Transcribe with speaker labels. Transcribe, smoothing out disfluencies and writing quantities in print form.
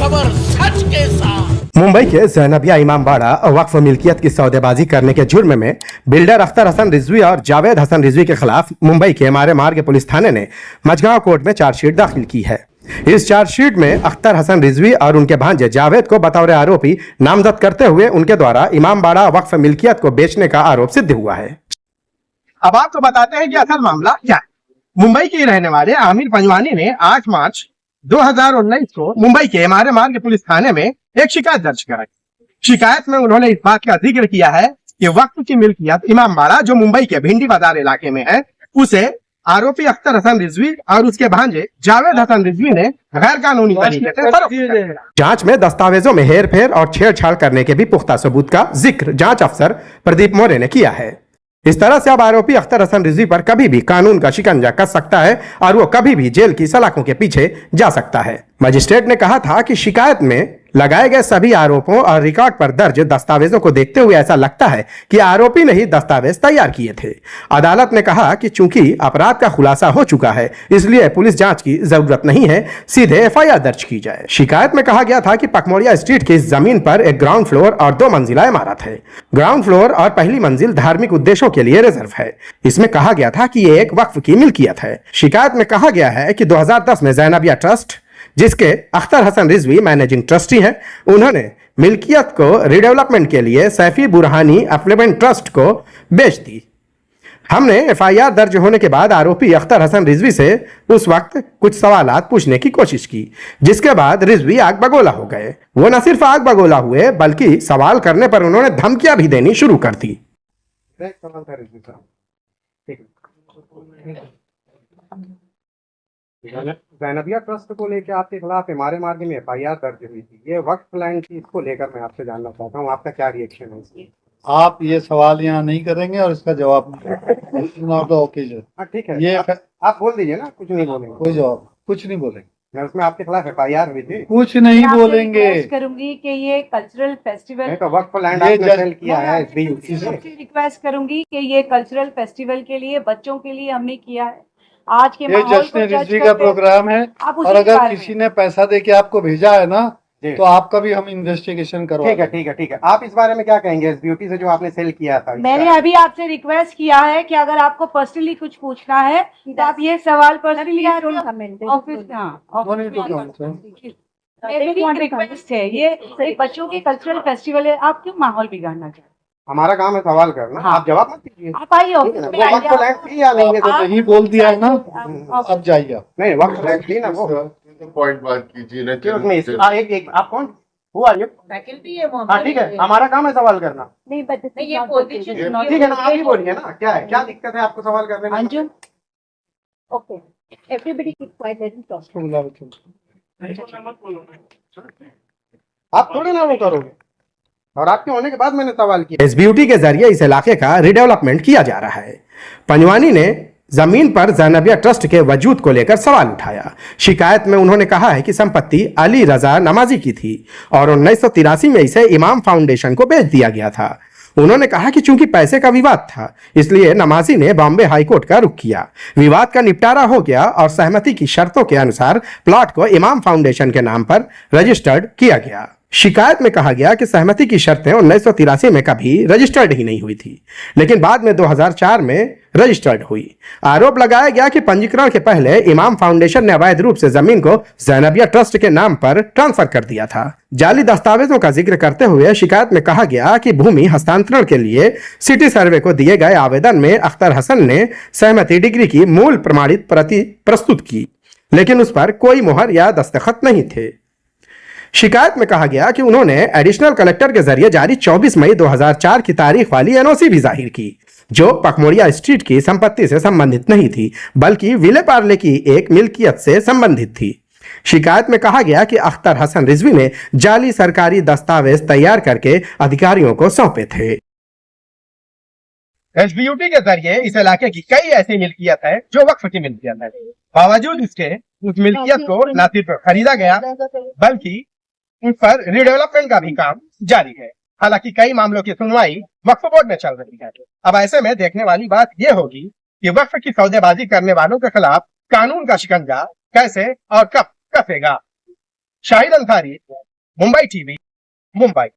Speaker 1: खबर सच के साथ।
Speaker 2: मुंबई के जैनबिया इमामबाड़ा वक्फ मिल्कियत की सौदेबाजी करने के जुर्म में बिल्डर अख्तर हसन रिजवी और जावेद हसन रिजवी के खिलाफ मुंबई के मारे मार्ग पुलिस थाने ने मझगांव कोर्ट में चार्जशीट दाखिल की है। इस चार्जशीट में अख्तर हसन रिजवी और उनके भांजे जावेद को बतौर आरोपी नामजद करते हुए उनके द्वारा इमामबाड़ा वक्फ मिल्कियत को बेचने का आरोप सिद्ध हुआ है।
Speaker 3: अब आपको बताते हैं कि असल मामला क्या है। मुंबई के रहने वाले आमिर पंजवानी ने 8 मार्च 2019 को मुंबई के मारे मार्ग पुलिस थाने में एक शिकायत दर्ज कराई। शिकायत में उन्होंने इस बात का जिक्र किया है कि वक्फ की मिल्कियत इमामबाड़ा जो मुंबई के भिंडी बाजार इलाके में है, उसे आरोपी अख्तर हसन रिजवी और उसके भांजे जावेद हसन रिजवी ने गैर कानूनी तरीके से फरोख्त किया।
Speaker 2: जांच में दस्तावेजों में हेरफेर और छेड़छाड़ करने के भी पुख्ता सबूत का जिक्र जांच अफसर प्रदीप मौर्य ने किया है। इस तरह से अब आरोपी अख्तर हसन रिजवी पर कभी भी कानून का शिकंजा कस सकता है और वो कभी भी जेल की सलाखों के पीछे जा सकता है। मजिस्ट्रेट ने कहा था कि शिकायत में लगाए गए सभी आरोपों और रिकॉर्ड पर दर्ज दस्तावेजों को देखते हुए ऐसा लगता है कि आरोपी ने ही दस्तावेज तैयार किए थे। अदालत ने कहा कि चूंकि अपराध का खुलासा हो चुका है, इसलिए पुलिस जांच की जरूरत नहीं है, सीधे एफआईआर दर्ज की जाए। शिकायत में कहा गया था कि पकमोड़िया स्ट्रीट की जमीन पर एक ग्राउंड फ्लोर और 2 मंजिला इमारत है। ग्राउंड फ्लोर और पहली मंजिल धार्मिक उद्देश्यों के लिए रिजर्व है। इसमें कहा गया था कि ये एक वक्फ की मिल्कियत है। शिकायत में कहा गया है कि 2010 में जैनबिया ट्रस्ट, जिसके अख्तर हसन रिजवी मैनेजिंग ट्रस्टी हैं, उन्होंने मिल्कियत को रिडेवलपमेंट के लिए सैफी बुरहानी एफलुएंट ट्रस्ट को बेच दी। हमने एफआईआर दर्ज होने के बाद आरोपी अख्तर हसन रिजवी से उस वक्त कुछ सवालात पूछने की कोशिश की, जिसके बाद रिजवी आग बगोला हो गए। वो न सिर्फ आग बगोला हुए बल्कि सवाल करने पर उन्होंने धमकियां भी देनी शुरू कर दी।
Speaker 4: जैनबिया ट्रस्ट को लेकर आपके खिलाफ हमारे मार्ग में एफआईआर दर्ज हुई थी। ये वक्फ लैंड की, इसको लेकर मैं आपसे जानना चाहता हूँ, आपका क्या रिएक्शन है इसमें?
Speaker 5: आप ये सवाल यहाँ नहीं करेंगे और इसका जवाब नॉट द ओकेजन।
Speaker 4: ठीक है,
Speaker 5: ये
Speaker 4: आप बोल दीजिए ना, कुछ नहीं बोलेंगे।
Speaker 5: कोई जवाब कुछ नहीं बोलेंगे।
Speaker 4: उसमें आपके खिलाफ एफआईआर हुई थी,
Speaker 5: कुछ नहीं बोलेंगे।
Speaker 6: करूंगी कि ये कल्चरल फेस्टिवल
Speaker 4: तो वक्फ लैंड आपने सेल किया है।
Speaker 6: रिक्वेस्ट करूंगी कि ये कल्चरल फेस्टिवल के लिए, बच्चों के लिए हमने किया है। आज के
Speaker 5: ये जश्न रिजवी का प्रोग्राम है और अगर किसी ने पैसा दे के आपको भेजा है ना, तो आपका भी हम इन्वेस्टिगेशन करवाएंगे।
Speaker 4: ठीक है। आप इस बारे में क्या कहेंगे, इस ब्यूटी से जो आपने सेल किया था?
Speaker 6: मैंने अभी आपसे रिक्वेस्ट किया है कि अगर आपको पर्सनली कुछ पूछना है तो आप ये सवाल पर्सनली ऑफिस रिक्वेस्ट है। ये बच्चों के कल्चरल फेस्टिवल है, आप क्यों माहौल बिगाड़ना चाहते हैं?
Speaker 4: हमारा काम है सवाल करना।
Speaker 6: हाँ।
Speaker 4: आप जवाब मत दीजिए।
Speaker 6: आप आइए ऑफिस में आइए।
Speaker 5: तो नहीं बोल दिया है ना, अब जाइए।
Speaker 4: नहीं, वक्त लैंड थी ना वो।
Speaker 7: पॉइंट बात कीजिए ना।
Speaker 4: एक आप कौन? Who are you?
Speaker 6: फैकल्टी है वो।
Speaker 4: हाँ ठीक है, हमारा काम है सवाल करना।
Speaker 6: नहीं ये पोजीशन
Speaker 4: ठीक है ना, आप ही बोलिए ना, क्या है, क्या दिक्कत है आपको सवाल करने में?
Speaker 6: Anjum, okay, everybody keep quiet, let him talk.
Speaker 4: आप थोड़े ना वो करोगे, और आपके होने के बाद मैंने सवाल किया।
Speaker 2: इस ब्यूटी के जरिए इस इलाके का रिडेवलपमेंट किया जा रहा है। पंजवानी ने जमीन पर जैनबिया ट्रस्ट के वजूद को लेकर सवाल उठाया। शिकायत में उन्होंने कहा है कि संपत्ति अली रजा नमाजी की थी और 1983 में इसे इमाम फाउंडेशन को बेच दिया गया था। उन्होंने कहा कि चूंकि पैसे का विवाद था, इसलिए नमाजी ने बॉम्बे हाईकोर्ट का रुख किया। विवाद का निपटारा हो गया और सहमति की शर्तों के अनुसार प्लॉट को इमाम फाउंडेशन के नाम पर रजिस्टर्ड किया गया। शिकायत में कहा गया कि सहमति की शर्तें 1983 में कभी रजिस्टर्ड ही नहीं हुई थी, लेकिन बाद में 2004 में रजिस्टर्ड हुई। आरोप लगाया गया कि पंजीकरण के पहले इमाम फाउंडेशन ने अवैध रूप से जमीन को जैनबिया ट्रस्ट के नाम पर ट्रांसफर कर दिया था। जाली दस्तावेजों का जिक्र करते हुए शिकायत में कहा गया कि भूमि हस्तांतरण के लिए सिटी सर्वे को दिए गए आवेदन में अख्तर हसन ने सहमति डिग्री की मूल प्रमाणित प्रति प्रस्तुत की, लेकिन उस पर कोई मुहर या दस्तखत नहीं थे। शिकायत में कहा गया कि उन्होंने एडिशनल कलेक्टर के जरिए जारी 24 मई 2004 की तारीख वाली एनओसी भी जाहिर की, जो पकमोड़िया स्ट्रीट की संपत्ति से संबंधित नहीं थी, बल्कि विले पार्ले की एक मिल्कियत से संबंधित थी। शिकायत में कहा गया कि अख्तर हसन रिजवी ने जाली सरकारी दस्तावेज तैयार करके अधिकारियों को सौंपे थे।
Speaker 3: एसबीयूटी के जरिए इस इलाके की कई ऐसी मिल्कियत है जो वक्फ की मिल्कियत है। बावजूद इसके उस मिल्कियत को न सिर्फ खरीदा गया बल्कि उस पर रिडेवलपमेंट का भी काम जारी है। हालांकि कई मामलों की सुनवाई वक्फ बोर्ड में चल रही है। अब ऐसे में देखने वाली बात यह होगी कि वक्फ की सौदेबाजी करने वालों के खिलाफ कानून का शिकंजा कैसे और कब कसेगा। शाहिद अंसारी, मुंबई टीवी, मुंबई।